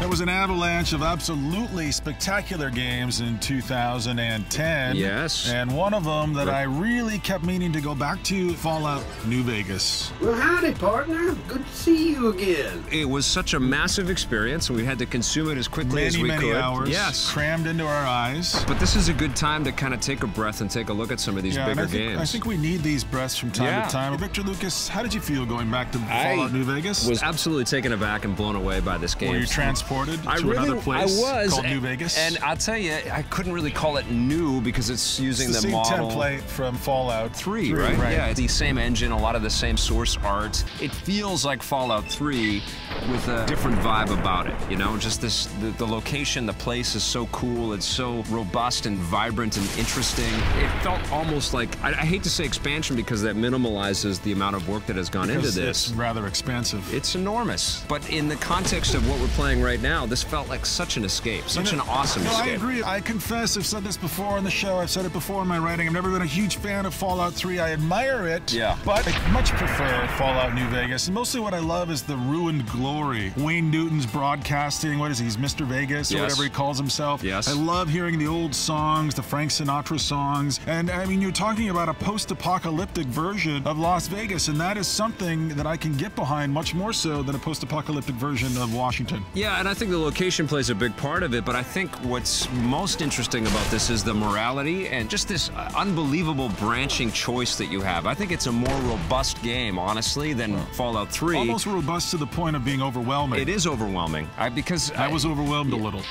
There was an avalanche of absolutely spectacular games in 2010. Yes. And one of them that I really kept meaning to go back to, Fallout New Vegas. Well, howdy, partner. Good to see you again. It was such a massive experience, and we had to consume it as quickly as we could. Many hours. Yes. Crammed into our eyes. But this is a good time to kind of take a breath and take a look at some of these bigger games. I think we need these breaths from time to time. Victor Lucas, how did you feel going back to Fallout New Vegas? I was absolutely taken aback and blown away by this game. Were you transported to another place called New Vegas? And I'll tell you, I couldn't really call it new because it's using the model template from Fallout 3, right? Yeah, it's the same engine, a lot of the same source art. It feels like Fallout 3 with a different vibe about it, you know? Just this, the location, the place is so cool, it's so robust and vibrant and interesting. It felt almost like, I hate to say expansion because that minimalizes the amount of work that has gone into this. It's rather expansive. It's enormous. But in the context of what we're playing right now, this felt like such an escape, such an awesome escape. I agree. I confess, I've said this before on the show, I've said it before in my writing, I've never been a huge fan of Fallout 3. I admire it, but I much prefer Fallout New Vegas. And mostly what I love is the ruined glory. Wayne Newton's broadcasting, what is he, he's Mr. Vegas, or whatever he calls himself. Yes. I love hearing the old songs, the Frank Sinatra songs. And I mean, you're talking about a post-apocalyptic version of Las Vegas, and that is something that I can get behind much more so than a post-apocalyptic version of Washington. Yeah, and I think the location plays a big part of it, but I think what's most interesting about this is the morality and just this unbelievable branching choice that you have. I think it's a more robust game, honestly, than Fallout 3. Almost robust to the point of being overwhelming. It is overwhelming. Because I was overwhelmed a little.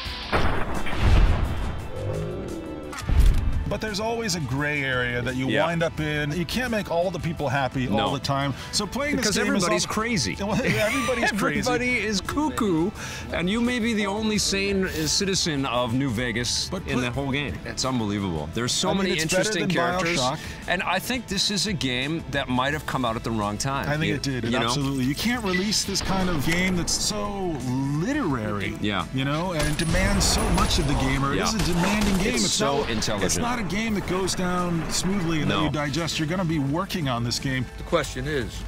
But there's always a gray area that you wind up in. You can't make all the people happy all the time. So playing this game everybody's crazy. Everybody's crazy. Everybody is cuckoo, and you may be the only sane citizen of New Vegas in the whole game. It's unbelievable. There's so many interesting characters, and I think this is a game that might have come out at the wrong time. I think it did. Absolutely. You can't release this kind of game that's so literary. You know, and demands so much of the gamer. It is a demanding game. It's so intelligent. It's not a game that goes down smoothly and that you digest. You're going to be working on this game. The question is,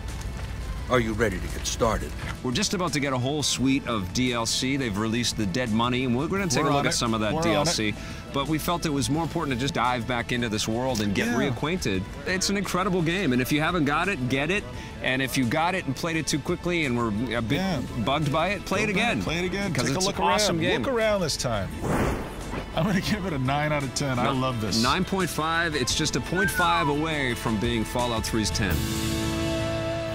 are you ready to get started? We're just about to get a whole suite of DLC. They've released the Dead Money, and we're going to take a look at some of that DLC. But we felt it was more important to just dive back into this world and get reacquainted. It's an incredible game, and if you haven't got it, get it. And if you got it and played it too quickly and were a bit bugged by it, play it again. Play it again. Because Take it's a look an awesome game. Look around this time. I'm going to give it a 9 out of 10. I love this. 9.5. It's just a 0.5 away from being Fallout 3's 10.